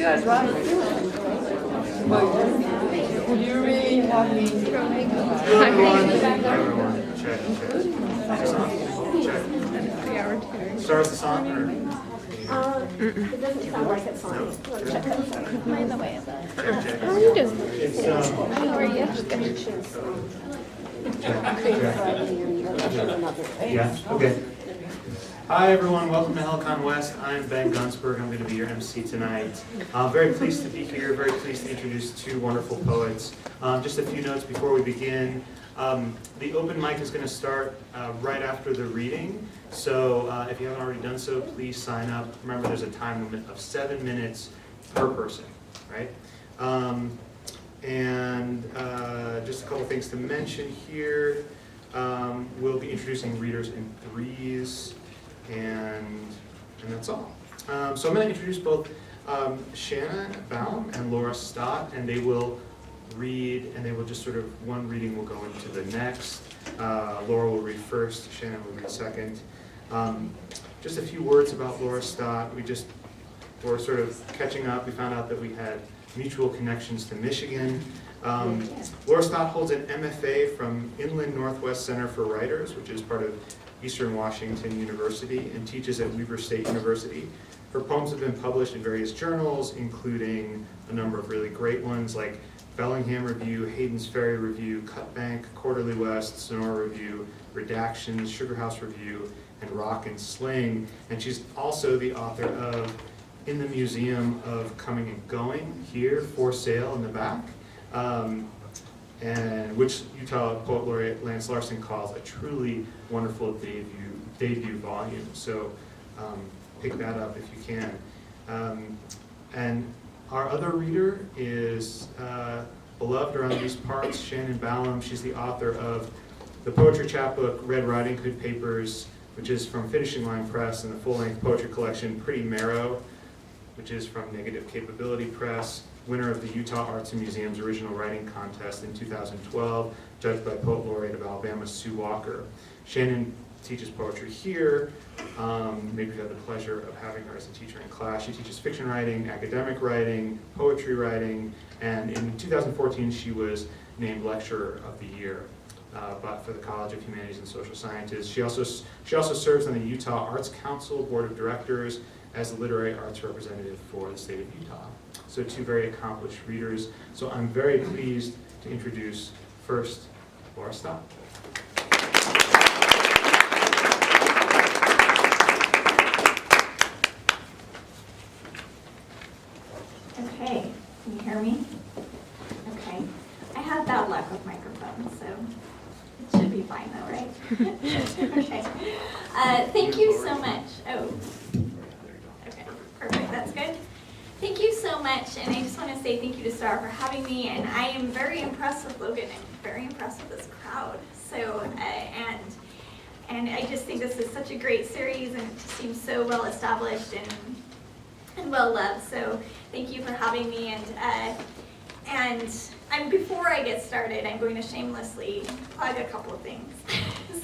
guys right. Would you really have me? Everyone, check. Start with the song? Or? It doesn't sound like it's on. Check that song. By the way. Check. How are you doing? It's, How are you? yeah, okay. Hi everyone, welcome to Helicon West. I'm Ben Gunsberg. I'm going to be your MC tonight. I'm very pleased to be here, very pleased to introduce two wonderful poets. Just a few notes before we begin. The open mic is going to start right after the reading, so if you haven't already done so, please sign up. Remember, there's a time limit of 7 minutes per person, right? Just a couple things to mention here. We'll be introducing readers in threes, and that's all. So I'm going to introduce both Shanan, Ballam, and Laura Stott, and they will read, and they will just sort of, one reading will go into the next. Laura will read first, Shanan will read second. Just a few words about Laura Stott. We're sort of catching up. We found out that we had mutual connections to Michigan. Laura Stott holds an MFA from Inland Northwest Center for Writers, which is part of Eastern Washington University, and teaches at Weber State University. Her poems have been published in various journals, including a number of really great ones like Bellingham Review, Hayden's Ferry Review, Cutbank, Quarterly West, Sonora Review, Redactions, Sugar House Review, and Rock and Sling. And she's also the author of In the Museum of Coming and Going, here for sale in the back, and which Utah Poet Laureate Lance Larson calls a truly wonderful debut volume. So pick that up if you can. And our other reader is beloved around these parts, Shanan Ballam. She's the author of the poetry chapbook Red Riding Hood Papers, which is from Finishing Line Press, and the full-length poetry collection Pretty Marrow, which is from Negative Capability Press, winner of the Utah Arts and Museum's Original Writing Contest in 2012, judged by Poet Laureate of Alabama, Sue Walker. Shanan teaches poetry here. Maybe you've had the pleasure of having her as a teacher in class. She teaches fiction writing, academic writing, poetry writing, and in 2014 she was named Lecturer of the Year for the College of Humanities and Social Sciences. She also serves on the Utah Arts Council Board of Directors as the literary arts representative for the state of Utah. So two very accomplished readers. So I'm very pleased to introduce first Laura Stott. Okay, can you hear me? Okay. I have bad luck with microphones, so it should be fine though, right? Okay. Thank you so much. Oh, okay, perfect, that's good. Thank you so much, and I just want to say thank you to Stott for having me, and I am very impressed with Logan and very impressed with this crowd. So, and I just think this is such a great series, and it just seems so well established and well loved. So thank you for having me, and before I get started, I'm going to shamelessly plug a couple of things.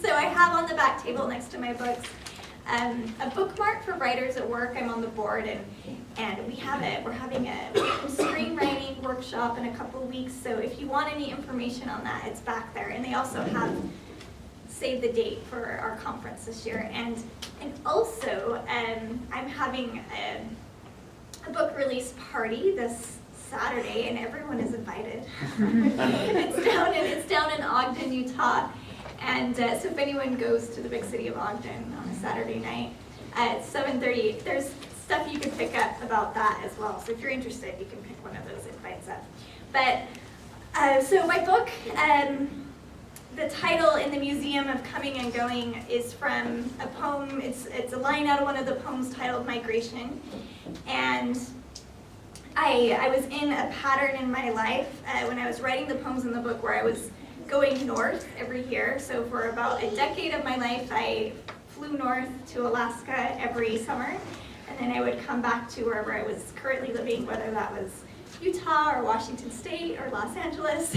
So I have on the back table next to my books a bookmark for writers at work. I'm on the board, and we're having a screenwriting workshop in a couple of weeks. So if you want any information on that, it's back there. And they also have save the date for our conference this year. And also I'm having a book release party this Saturday, and everyone is invited. It's down in Ogden, Utah. And so if anyone goes to the big city of Ogden on a Saturday night at 7:30, there's stuff you can pick up about that as well. So if you're interested, you can pick one of those invites up. But so my book, the title In the Museum of Coming and Going is from a poem. It's a line out of one of the poems titled Migration. And I was in a pattern in my life when I was writing the poems in the book where I was going north every year. So for about a decade of my life, I flew north to Alaska every summer, and then I would come back to wherever I was currently living, whether that was Utah or Washington State or Los Angeles.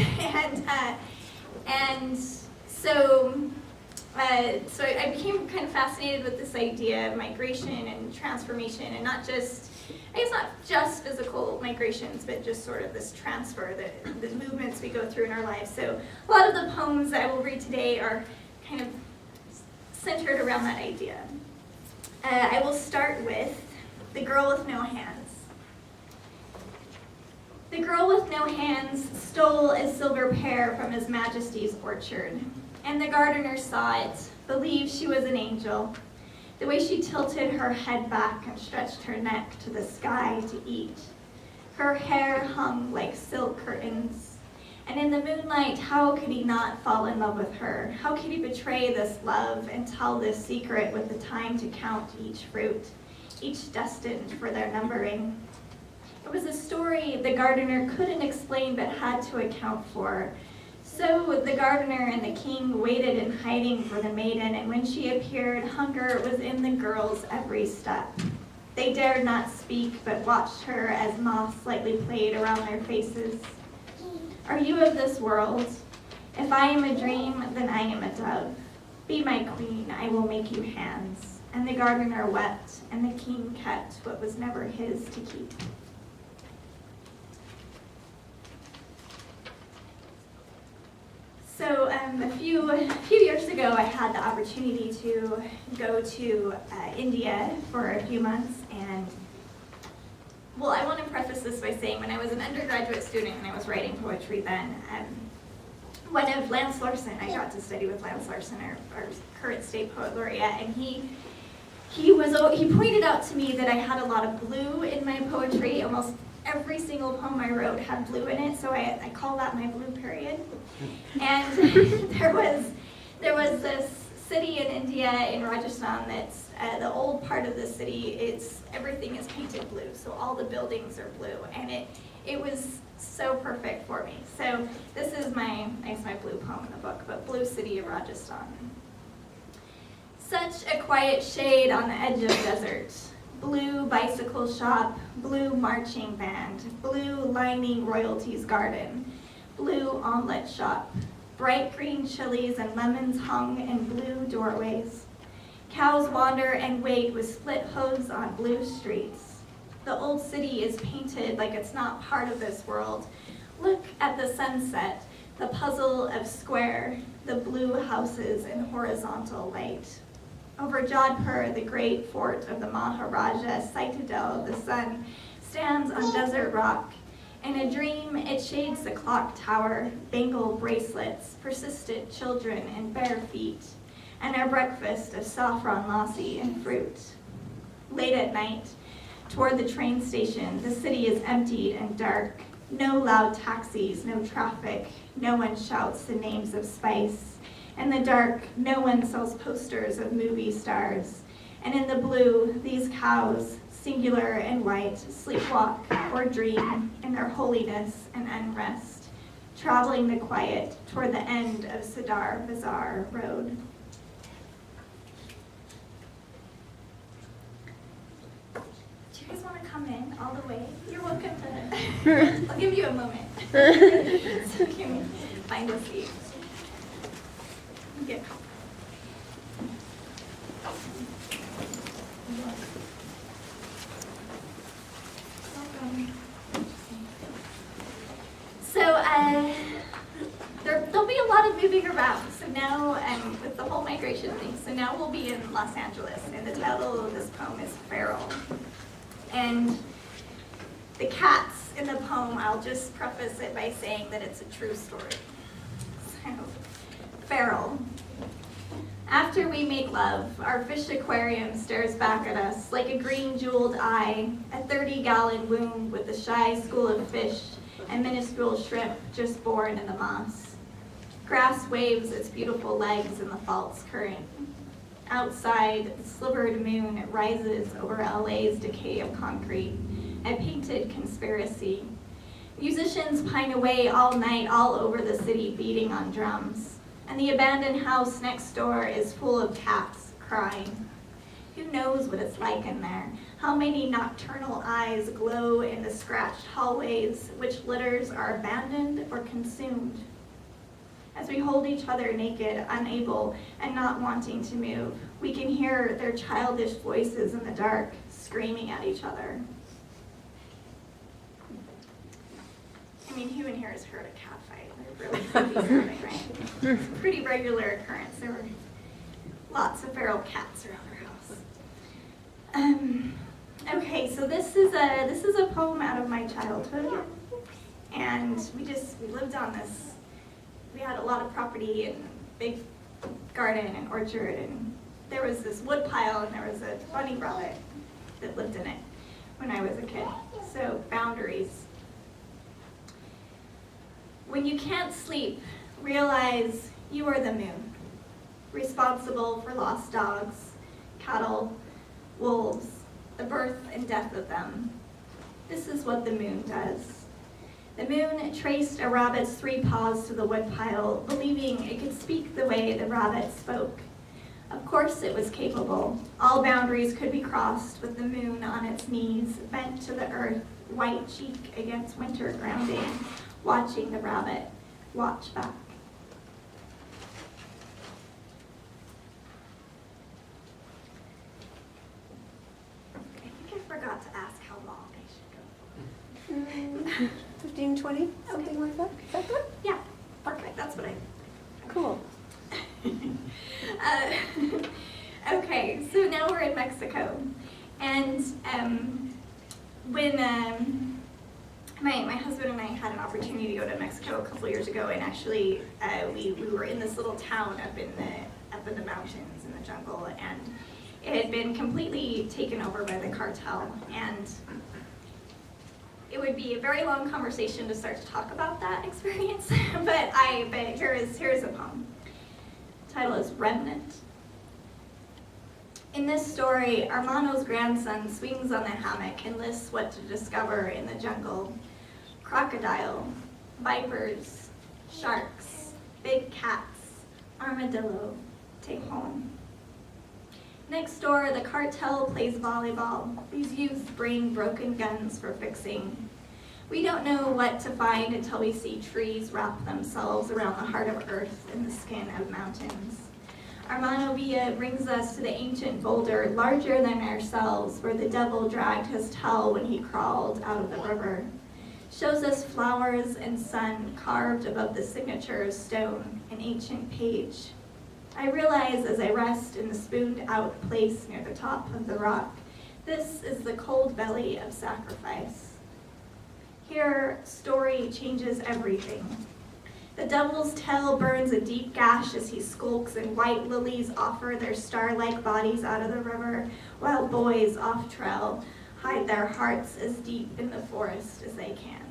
So I became kind of fascinated with this idea of migration and transformation, and not just I guess not just physical migrations, but just sort of this transfer, the movements we go through in our lives. So a lot of the poems I will read today are kind of centered around that idea. I will start with The Girl with No Hands. The girl with no hands stole a silver pear from His Majesty's orchard, and the gardener saw it, believed she was an angel. The way she tilted her head back and stretched her neck to the sky to eat. Her hair hung like silk curtains, and in the moonlight, how could he not fall in love with her? How could he betray this love and tell this secret with the time to count each fruit, each destined for their numbering? It was a story the gardener couldn't explain but had to account for. So the gardener and the king waited in hiding for the maiden, and when she appeared, hunger was in the girls' every step. They dared not speak, but watched her as moths lightly played around their faces. Are you of this world? If I am a dream, then I am a dove. Be my queen, I will make you hands. And the gardener wept, and the king kept what was never his to keep. So a few years ago, I had the opportunity to go to India for a few months, and well, I want to preface this by saying when I was an undergraduate student and I was writing poetry then, one of Lance Larson, I got to study with Lance Larson, our current state poet laureate, and he pointed out to me that I had a lot of blue in my poetry. Almost every single poem I wrote had blue in it, so I call that my blue period. And there was this city in India, in Rajasthan, that's the old part of the city. Everything is painted blue, so all the buildings are blue, and it was so perfect for me. So this is my blue poem in the book, but Blue City of Rajasthan. Such a quiet shade on the edge of desert. Blue bicycle shop, blue marching band, blue lining royalty's garden, blue omelet shop, bright green chilies and lemons hung in blue doorways. Cows wander and wait with split hooves on blue streets. The old city is painted like it's not part of this world. Look at the sunset, the puzzle of square, the blue houses in horizontal light. Over Jodhpur, the great fort of the Maharaja, citadel of the sun, stands on desert rock. In a dream, it shades the clock tower, bangle bracelets, persistent children and bare feet, and our breakfast of saffron lassi and fruit. Late at night, toward the train station, the city is emptied and dark. No loud taxis, no traffic, no one shouts the names of spice. In the dark, no one sells posters of movie stars. And in the blue, these cows, singular and white, sleepwalk or dream in their holiness and unrest, traveling the quiet toward the end of Sadar Bazaar Road. Do you guys want to come in all the way? You're welcome to. I'll give you a moment. So can we find a seat? Get comfortable. So there'll be a lot of moving around. So now, with the whole migration thing, so now we'll be in Los Angeles, and the title of this poem is Feral. And the cats in the poem, I'll just preface it by saying that it's a true story. So, Feral. After we make love, our fish aquarium stares back at us like a green jeweled eye, a 30-gallon womb with a shy school of fish and minuscule shrimp just born in the moss. Grass waves its beautiful legs in the false current. Outside, the slivered moon rises over LA's decay of concrete, a painted conspiracy. Musicians pine away all night all over the city beating on drums. And the abandoned house next door is full of cats crying. Who knows what it's like in there? How many nocturnal eyes glow in the scratched hallways, which litters are abandoned or consumed? As we hold each other naked, unable and not wanting to move, we can hear their childish voices in the dark, screaming at each other. here has heard a cat fight. They're really creepy sounding, right? It's a pretty regular occurrence. There were lots of feral cats around our house. Okay, so this is a poem out of my childhood, and we lived on this. We had a lot of property and big garden and orchard, and there was this wood pile, and there was a bunny rabbit that lived in it when I was a kid. So boundaries. When you can't sleep, realize you are the moon, responsible for lost dogs, cattle, wolves, the birth and death of them. This is what the moon does. The moon traced a rabbit's 3 paws to the woodpile, believing it could speak the way the rabbit spoke. Of course it was capable. All boundaries could be crossed with the moon on its knees, bent to the earth, white cheek against winter grounding, watching the rabbit watch back. I think I forgot to ask how long I should go. 15, 20, something like that? Is that good? Yeah, perfect. That's what I. Cool. Okay, so now we're in Mexico, and when my husband and I had an opportunity to go to Mexico a couple years ago, and actually we were in this little town up in the mountains in the jungle, and it had been completely taken over by the cartel, and it would be a very long conversation to start to talk about that experience, but here's a poem. The title is Remnant. In this story, Armando's grandson swings on the hammock and lists what to discover in the jungle. Crocodile, vipers, sharks, big cats, armadillo, tejon. Next door, the cartel plays volleyball. These youths bring broken guns for fixing. We don't know what to find until we see trees wrap themselves around the heart of earth in the skin of mountains. Armando Villa brings us to the ancient boulder, larger than ourselves, where the devil dragged his tail when he crawled out of the river. Shows us flowers and sun carved above the signature of stone, an ancient page. I realize as I rest in the spooned-out place near the top of the rock, this is the cold belly of sacrifice. Here, story changes everything. The devil's tail burns a deep gash as he skulks, and white lilies offer their star-like bodies out of the river, while boys off-trail hide their hearts as deep in the forest as they can.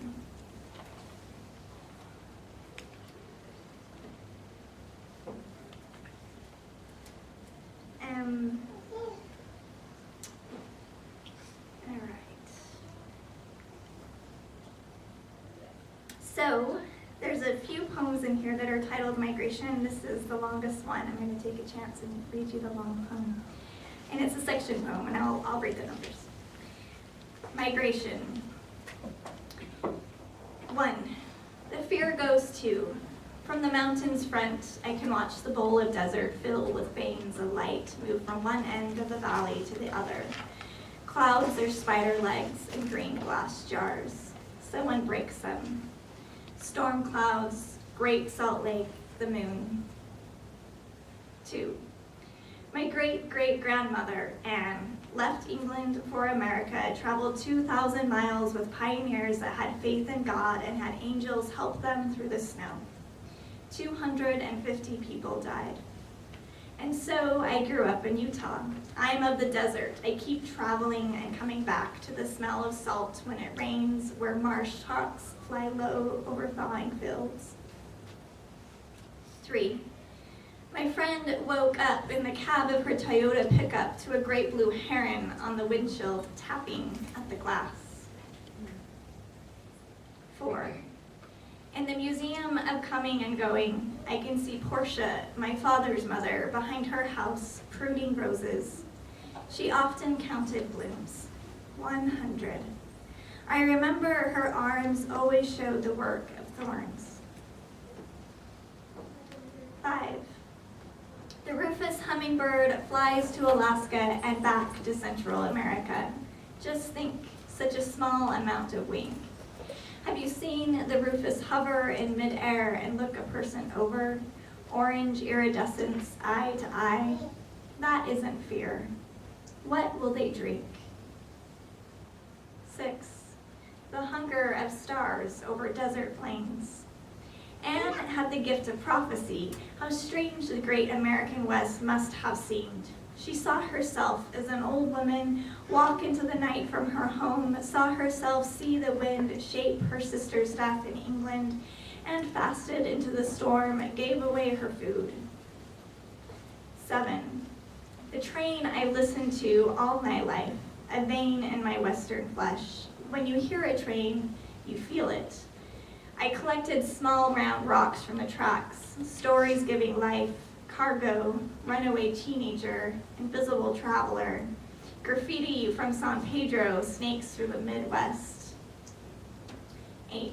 All right. So, there's a few poems in here that are titled Migration. This is the longest one. I'm going to take a chance and read you the long poem. And it's a section poem, and I'll read the numbers. Migration. 1. The fear goes to. From the mountain's front, I can watch the bowl of desert fill with veins of light move from one end of the valley to the other. Clouds are spider legs in green glass jars. Someone breaks them. Storm clouds, Great Salt Lake, the moon. 2. My great-great-grandmother, Anne, left England for America, traveled 2,000 miles with pioneers that had faith in God and had angels help them through the snow. 250 people died. And so I grew up in Utah. I'm of the desert. I keep traveling and coming back to the smell of salt when it rains, where marsh hawks fly low over thawing fields. 3. My friend woke up in the cab of her Toyota pickup to a great blue heron on the windshield tapping at the glass. 4. In the Museum of Coming and Going, I can see Portia, my father's mother, behind her house, pruning roses. She often counted blooms. 100. I remember her arms always showed the work of thorns. 5. The rufous hummingbird flies to Alaska and back to Central America. Just think, such a small amount of wing. Have you seen the Rufus hover in midair and look a person over? Orange iridescence, eye to eye. That isn't fear. What will they drink? 6. The hunger of stars over desert plains. Anne had the gift of prophecy. How strange the great American West must have seemed. She saw herself as an old woman walk into the night from her home, saw herself see the wind shape her sister's death in England, and fasted into the storm, gave away her food. 7. The train I listened to all my life, a vein in my Western flesh. When you hear a train, you feel it. I collected small round rocks from the tracks, stories giving life, cargo, runaway teenager, invisible traveler, graffiti from San Pedro, snakes through the Midwest. 8.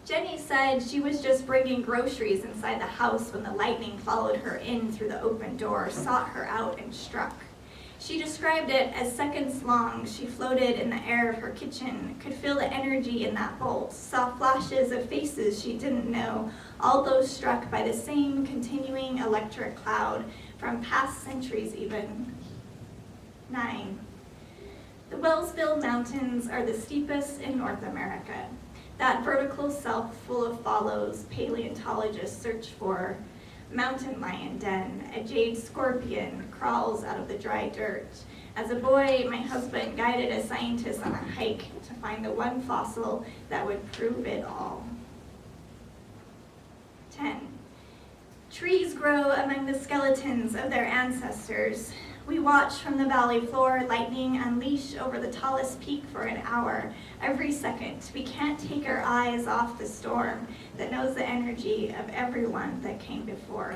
Jenny said she was just bringing groceries inside the house when the lightning followed her in through the open door, sought her out, and struck. She described it as seconds long. She floated in the air of her kitchen, could feel the energy in that bolt, saw flashes of faces she didn't know, all those struck by the same continuing electric cloud from past centuries even. 9. The Wellsville Mountains are the steepest in North America. That vertical self full of follows paleontologists search for. Mountain lion den, a jade scorpion crawls out of the dry dirt. As a boy, my husband guided a scientist on a hike to find the one fossil that would prove it all. 10. Trees grow among the skeletons of their ancestors. We watch from the valley floor lightning unleash over the tallest peak for an hour. Every second, we can't take our eyes off the storm that knows the energy of everyone that came before.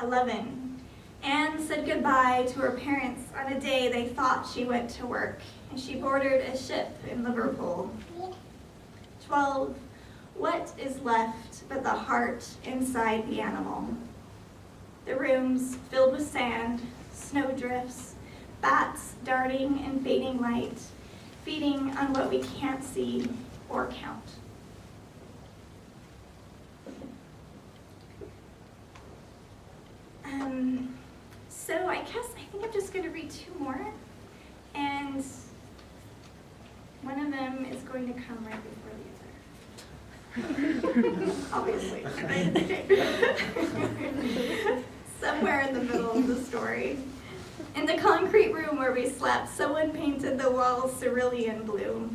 11. Anne said goodbye to her parents on a day they thought she went to work, and she boarded a ship in Liverpool. 12. What is left but the heart inside the animal? The rooms filled with sand, snowdrifts, bats darting in fading light, feeding on what we can't see or count. So I think I'm just going to read 2 more, and one of them is going to come right before the other. Obviously. Somewhere in the middle of the story. In the concrete room where we slept, someone painted the walls cerulean blue.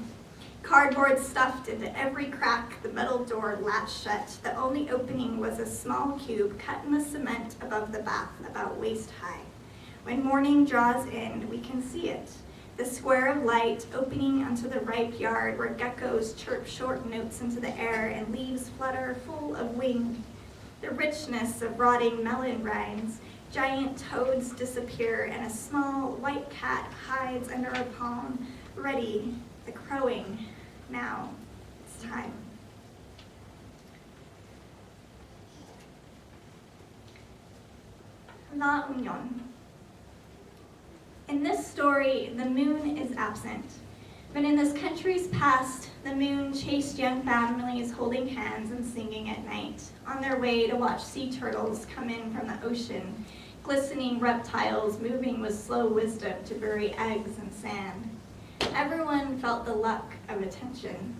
Cardboard stuffed into every crack, the metal door latched shut. The only opening was a small cube cut in the cement above the bath, about waist high. When morning draws in, we can see it. The square of light opening onto the ripe yard where geckos chirp short notes into the air and leaves flutter full of wing. The richness of rotting melon rinds, giant toads disappear, and a small white cat hides under a palm, ready, the crowing. Now, it's time. La Union. In this story, the moon is absent. But in this country's past, the moon chased young families holding hands and singing at night, on their way to watch sea turtles come in from the ocean, glistening reptiles moving with slow wisdom to bury eggs in sand. Everyone felt the luck of attention.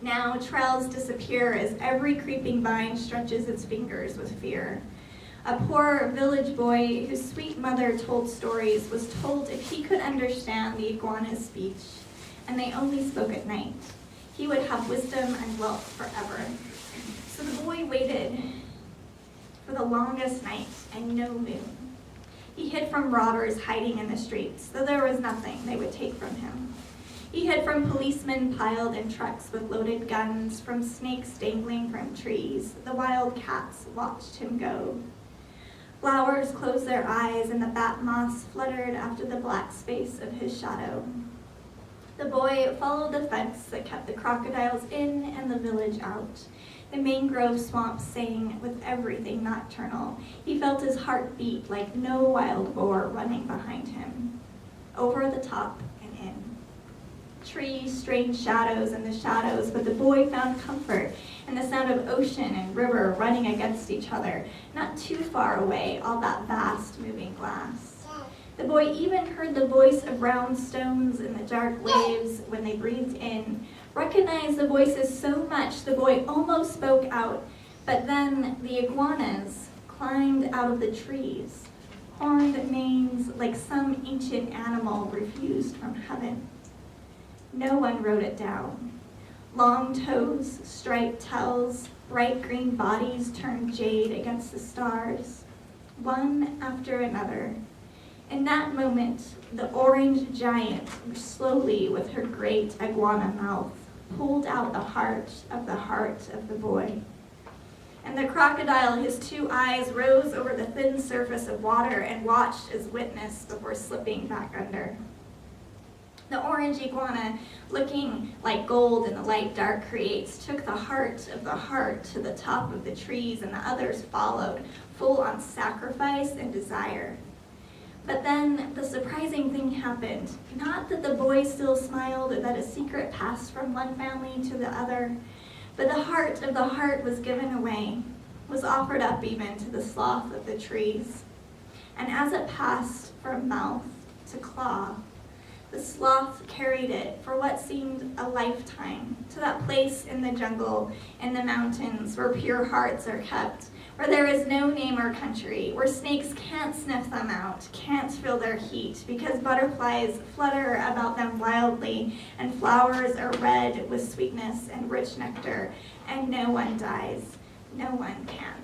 Now trails disappear as every creeping vine stretches its fingers with fear. A poor village boy whose sweet mother told stories was told if he could understand the iguana's speech, and they only spoke at night, he would have wisdom and wealth forever. So the boy waited for the longest night and no moon. He hid from robbers hiding in the streets, though there was nothing they would take from him. He hid from policemen piled in trucks with loaded guns, from snakes dangling from trees. The wild cats watched him go. Flowers closed their eyes, and the bat moths fluttered after the black space of his shadow. The boy followed the fence that kept the crocodiles in and the village out. The mangrove swamp sang with everything nocturnal. He felt his heart beat like no wild boar running behind him. Over the top and in. trees, strange shadows in the shadows, but the boy found comfort in the sound of ocean and river running against each other, not too far away, all that vast moving glass. The boy even heard the voice of round stones in the dark waves when they breathed in, recognized the voices so much the boy almost spoke out, but then the iguanas climbed out of the trees, horned manes like some ancient animal refused from heaven. No one wrote it down. Long toes, striped tails, bright green bodies turned jade against the stars, one after another. In that moment, the orange giant, slowly with her great iguana mouth, pulled out the heart of the boy. And the crocodile, his two eyes rose over the thin surface of water and watched as witness before slipping back under. The orange iguana, looking like gold in the light dark creates, took the heart to the top of the trees, and the others followed, full on sacrifice and desire. But then the surprising thing happened. Not that the boy still smiled or that a secret passed from one family to the other, but the heart was given away, was offered up even to the sloth of the trees. And as it passed from mouth to claw, the sloth carried it for what seemed a lifetime to that place in the jungle, in the mountains, where pure hearts are kept, where there is no name or country, where snakes can't sniff them out, can't feel their heat, because butterflies flutter about them wildly, and flowers are red with sweetness and rich nectar, and no one dies, no one can.